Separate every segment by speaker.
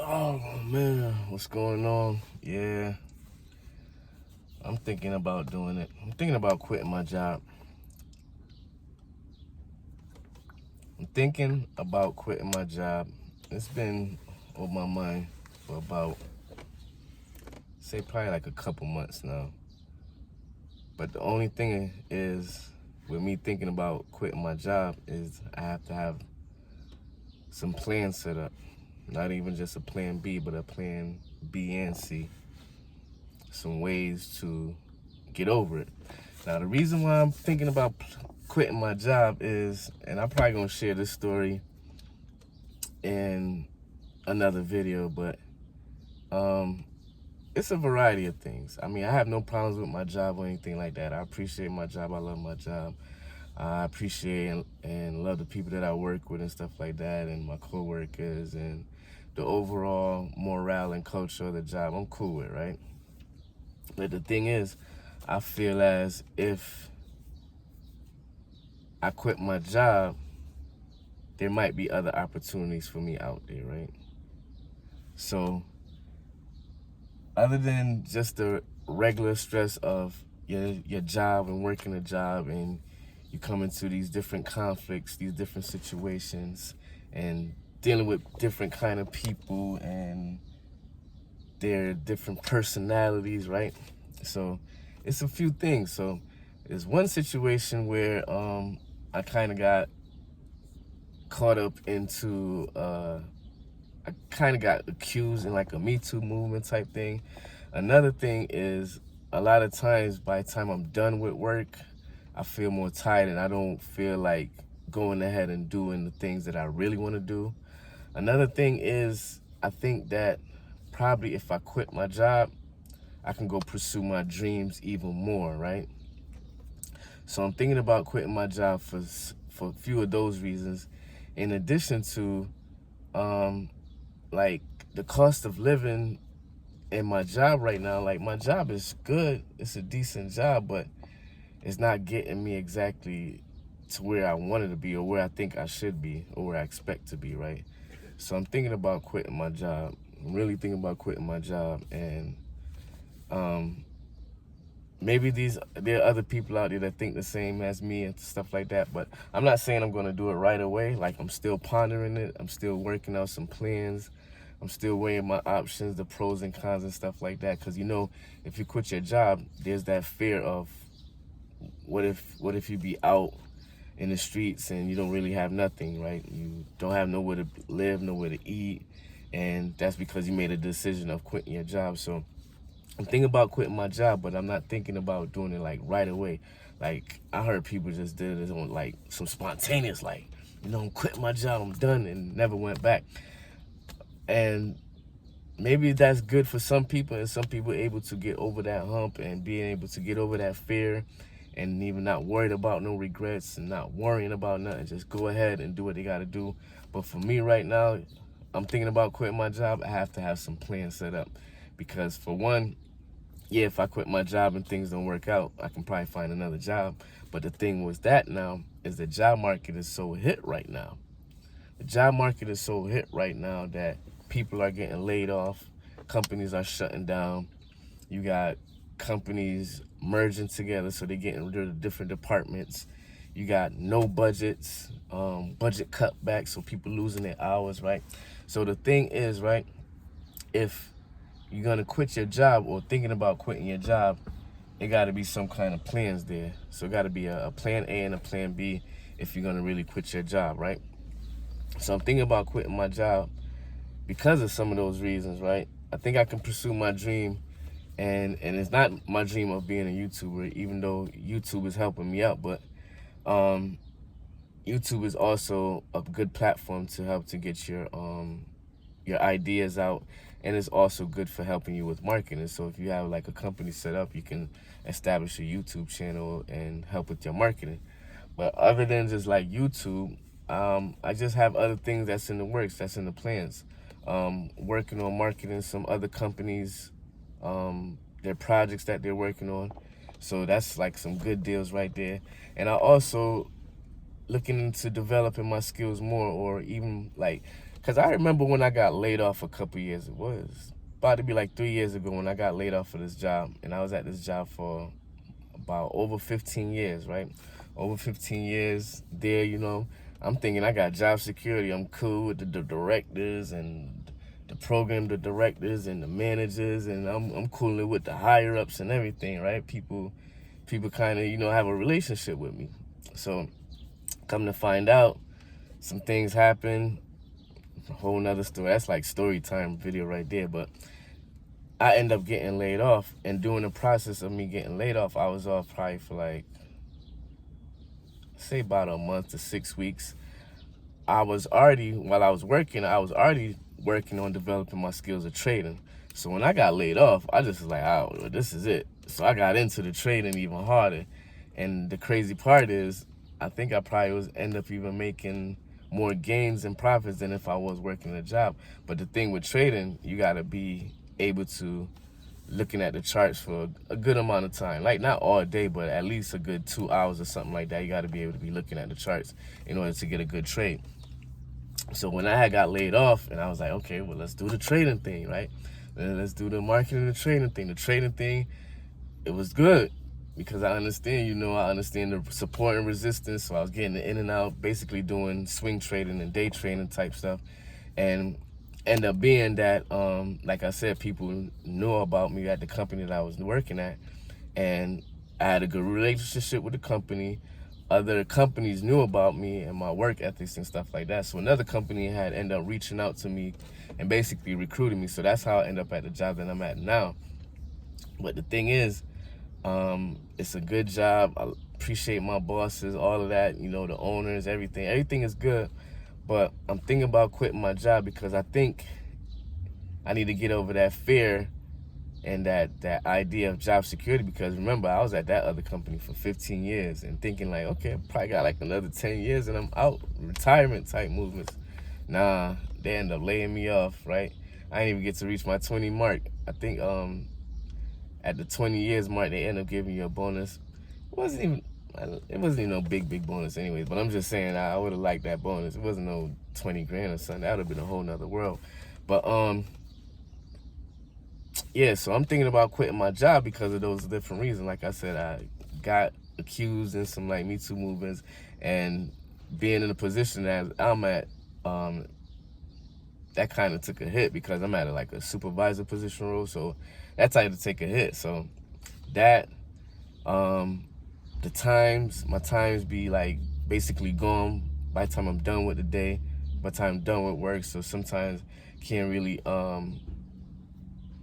Speaker 1: Oh man, what's going on? Yeah, I'm thinking about doing it. I'm thinking about quitting my job. I'm thinking about quitting my job. It's been on my mind for about, say, probably like a couple months now. But the only thing is, with me thinking about quitting my job, is I have to have some plans set up. Not even just a plan B, but a plan B and C. Some ways to get over it. Now, the reason why I'm thinking about quitting my job is, and I'm probably gonna share this story in another video, but it's a variety of things. I mean, I have no problems with my job or anything like that. I appreciate my job. I love my job. I appreciate and love the people that I work with and stuff like that, and my coworkers, and the overall morale and culture of the job. I'm cool with, right? But the thing is, I feel as if I quit my job, there might be other opportunities for me out there, right? So, other than just the regular stress of your job and working a job, and you come into these different conflicts, these different situations, and dealing with different kind of people and their different personalities, right? So it's a few things. So there's one situation where I kind of got caught up into I kind of got accused in like a Me Too movement type thing. Another thing is, a lot of times by the time I'm done with work, I feel more tired and I don't feel like going ahead and doing the things that I really want to do. Another thing is, I think that probably if I quit my job, I can go pursue my dreams even more, right? So I'm thinking about quitting my job for a few of those reasons, in addition to like the cost of living in my job right now. Like, my job is good, it's a decent job, but it's not getting me exactly to where I wanted to be, or where I think I should be, or where I expect to be, right? So I'm thinking about quitting my job. I'm really thinking about quitting my job, and maybe there are other people out there that think the same as me and stuff like that, but I'm not saying I'm going to do it right away. Like, I'm still pondering it. I'm still working out some plans. I'm still weighing my options, the pros and cons and stuff like that. Because, if you quit your job, there's that fear of what if you be out in the streets and you don't really have nothing, right? You don't have nowhere to live, nowhere to eat, and that's because you made a decision of quitting your job. So I'm thinking about quitting my job, but I'm not thinking about doing it like right away. Like, I heard people just did it on like some spontaneous, like, I'm quitting my job, I'm done, and never went back. And maybe that's good for some people, and some people are able to get over that hump and being able to get over that fear, and even not worried about no regrets and not worrying about nothing. Just go ahead and do what they got to do. But for me right now, I'm thinking about quitting my job. I have to have some plans set up, because for one, yeah, if I quit my job and things don't work out, I can probably find another job. But the thing was that now is the job market is so hit right now. The job market is so hit right now that people are getting laid off. Companies are shutting down. You got companies merging together, so they're getting rid of different departments. You got no budgets, budget cutbacks, so people losing their hours, right? So the thing is, right, if you're gonna quit your job or thinking about quitting your job, it got to be some kind of plans there. So it got to be a plan A and a plan B if you're gonna really quit your job, right? So I'm thinking about quitting my job because of some of those reasons, right? I think I can pursue my dream, and it's not my dream of being a YouTuber, even though YouTube is helping me out, but YouTube is also a good platform to help to get your ideas out, and it's also good for helping you with marketing. So if you have like a company set up, you can establish a YouTube channel and help with your marketing. But other than just like YouTube, I just have other things that's in the works, that's in the plans. Working on marketing some other companies, their projects that they're working on. So that's like some good deals right there. And I also looking into developing my skills more, or even like Because I remember when I got laid off a couple years, it was about to be like 3 years ago when I got laid off for this job. And I was at this job for about over 15 years, right? Over 15 years there, you know. I'm thinking I got job security. I'm cool with the directors and the program, the directors and the managers, and I'm cool with the higher ups and everything, right? People kind of, you know, have a relationship with me. So come to find out, some things happen. A whole nother story. That's like story time video right there. But I end up getting laid off, and during the process of me getting laid off, I was off probably for like, say about a month to 6 weeks. While I was working on developing my skills of trading. So when I got laid off, I just was like, oh, well, this is it. So I got into the trading even harder. And the crazy part is, I think I probably end up even making more gains and profits than if I was working a job. But the thing with trading, you gotta be able to looking at the charts for a good amount of time. Like not all day, but at least a good 2 hours or something like that. You gotta be able to be looking at the charts in order to get a good trade. So when I had got laid off and I was like, okay, well, let's do the trading thing, right? Then let's do the marketing and the trading thing. The trading thing, it was good because I understand the support and resistance. So I was getting in and out, basically doing swing trading and day trading type stuff. And end up being that, like I said, people knew about me at the company that I was working at. And I had a good relationship with the company. Other companies knew about me and my work ethics and stuff like that. So another company had ended up reaching out to me and basically recruiting me. So that's how I end up at the job that I'm at now. But the thing is, it's a good job. I appreciate my bosses, all of that, you know, the owners, everything. Everything is good. But I'm thinking about quitting my job because I think I need to get over that fear and that idea of job security. Because remember, I was at that other company for 15 years and thinking like, okay, I probably got like another 10 years and I'm out. Retirement type movements. Nah, they end up laying me off, right? I didn't even get to reach my 20 mark. I think at the 20 years mark, they end up giving you a bonus. It wasn't even no big bonus anyways, but I'm just saying I would have liked that bonus. It wasn't no 20 grand or something. That would have been a whole nother world. But yeah, so I'm thinking about quitting my job because of those different reasons. Like I said, I got accused in some like Me Too movements, and being in the position that I'm at, that kind of took a hit because I'm at like a supervisor position role. So that's had to take a hit. So that, my times be like basically gone by the time I'm done with the day, by the time I'm done with work. So sometimes can't really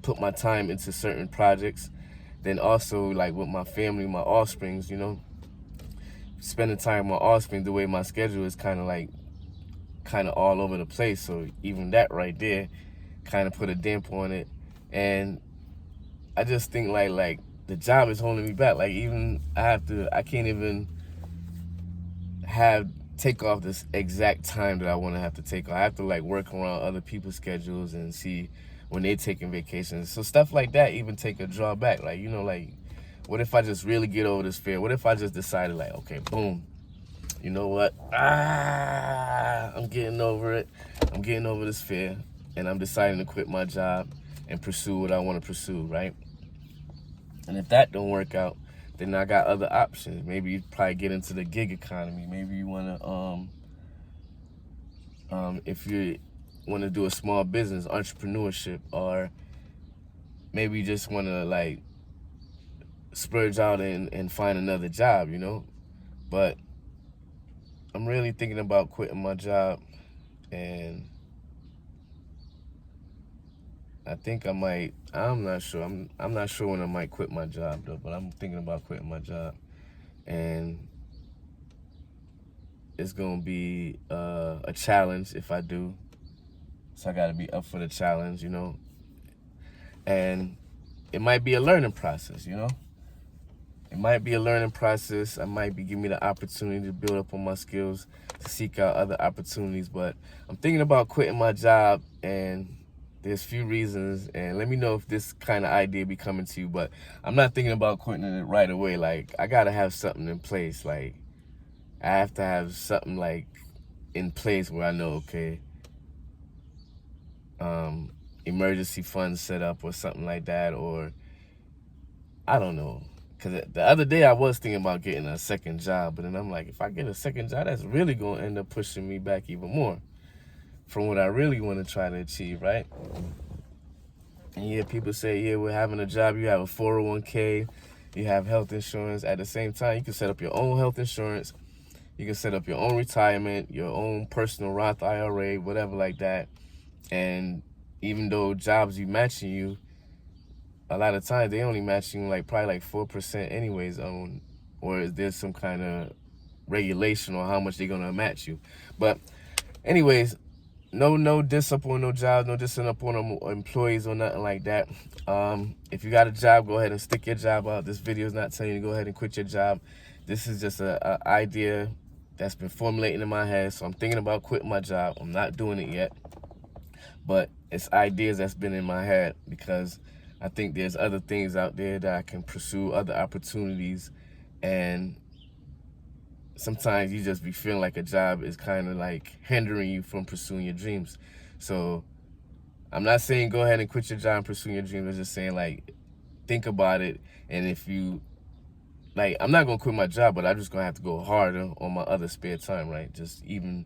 Speaker 1: put my time into certain projects. Then also like with my family, my offsprings, you know, spending time with my offspring, the way my schedule is kind of all over the place. So even that right there kind of put a damper on it. And I just think like the job is holding me back. Like even I can't even take off this exact time that I want to have to take off. I have to like work around other people's schedules and see when they're taking vacations. So stuff like that even take a drawback. Like, you know, like what if I just really get over this fear? What if I just decided like, okay, boom, you know what? I'm getting over it. I'm getting over this fear and I'm deciding to quit my job and pursue what I want to pursue, right? And if that don't work out, then I got other options. Maybe you probably get into the gig economy. Maybe you want to, if you want to do a small business, entrepreneurship, or maybe you just want to like splurge out and find another job, you know? But I'm really thinking about quitting my job, and I think I might. I'm not sure. I'm not sure when I might quit my job though, but I'm thinking about quitting my job, and it's gonna be a challenge if I do. So I gotta be up for the challenge, you know. And it might be a learning process, you know. It might be a learning process. I might be giving me the opportunity to build up on my skills, to seek out other opportunities. But I'm thinking about quitting my job, and there's few reasons. And let me know if this kind of idea be coming to you. But I'm not thinking about quitting it right away. Like, I gotta have something in place. Like, I have to have something like in place where I know, okay, emergency funds set up or something like that, or I don't know. Because the other day I was thinking about getting a second job, but then I'm like, if I get a second job, that's really going to end up pushing me back even more from what I really want to try to achieve, right? And yeah, people say, yeah, we're having a job, you have a 401k, you have health insurance. At the same time, you can set up your own health insurance. You can set up your own retirement, your own personal Roth IRA, whatever like that. And even though jobs be matching you, a lot of times they only matching like probably like 4% anyways on, or there's some kind of regulation on how much they're gonna match you. But anyways, no diss up on no jobs, no dissing up on employees or nothing like that. If you got a job, go ahead and stick your job out. This video is not telling you to go ahead and quit your job. This is just a idea that's been formulating in my head. So I'm thinking about quitting my job. I'm not doing it yet, but it's ideas that's been in my head because I think there's other things out there that I can pursue, other opportunities, and sometimes you just be feeling like a job is kind of like hindering you from pursuing your dreams. So I'm not saying go ahead and quit your job and pursue your dreams. I'm just saying, like, think about it. And if you, like, I'm not going to quit my job, but I'm just going to have to go harder on my other spare time, right? Just even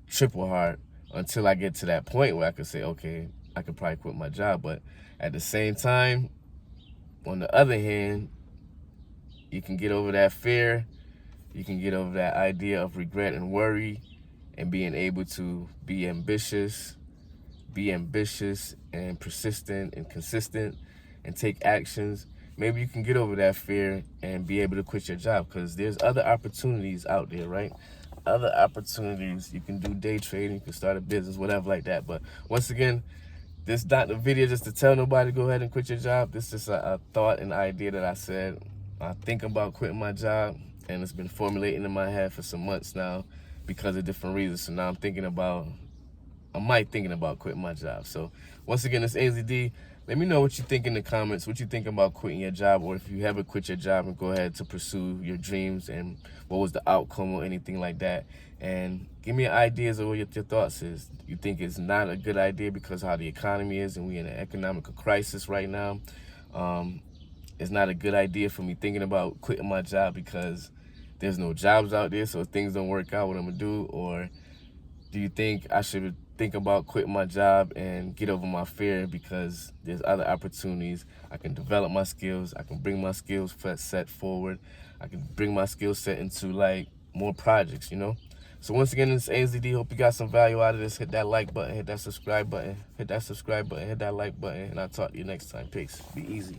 Speaker 1: triple hard until I get to that point where I could say, okay, I could probably quit my job. But at the same time, on the other hand, you can get over that fear. You can get over that idea of regret and worry and being able to be ambitious and persistent and consistent and take actions. Maybe you can get over that fear and be able to quit your job because there's other opportunities out there, right? Other opportunities. You can do day trading, you can start a business, whatever like that. But once again, this is not the video just to tell nobody to go ahead and quit your job. This is a thought and idea that I said. I think about quitting my job, and it's been formulating in my head for some months now because of different reasons. So now I'm thinking about quitting my job. So once again, it's AZD. Let me know what you think in the comments, what you think about quitting your job, or if you ever quit your job and go ahead to pursue your dreams and what was the outcome or anything like that. And give me ideas of what your thoughts is. You think it's not a good idea because how the economy is and we're in an economic crisis right now. It's not a good idea for me thinking about quitting my job because there's no jobs out there, so if things don't work out, what I'm gonna do? Or do you think I should think about quitting my job and get over my fear because there's other opportunities? I can develop my skills. I can bring my skills set forward. I can bring my skill set into like more projects, you know? So once again, it's AZD. Hope you got some value out of this. Hit that like button, hit that subscribe button, hit that like button, and I'll talk to you next time. Peace. Be easy.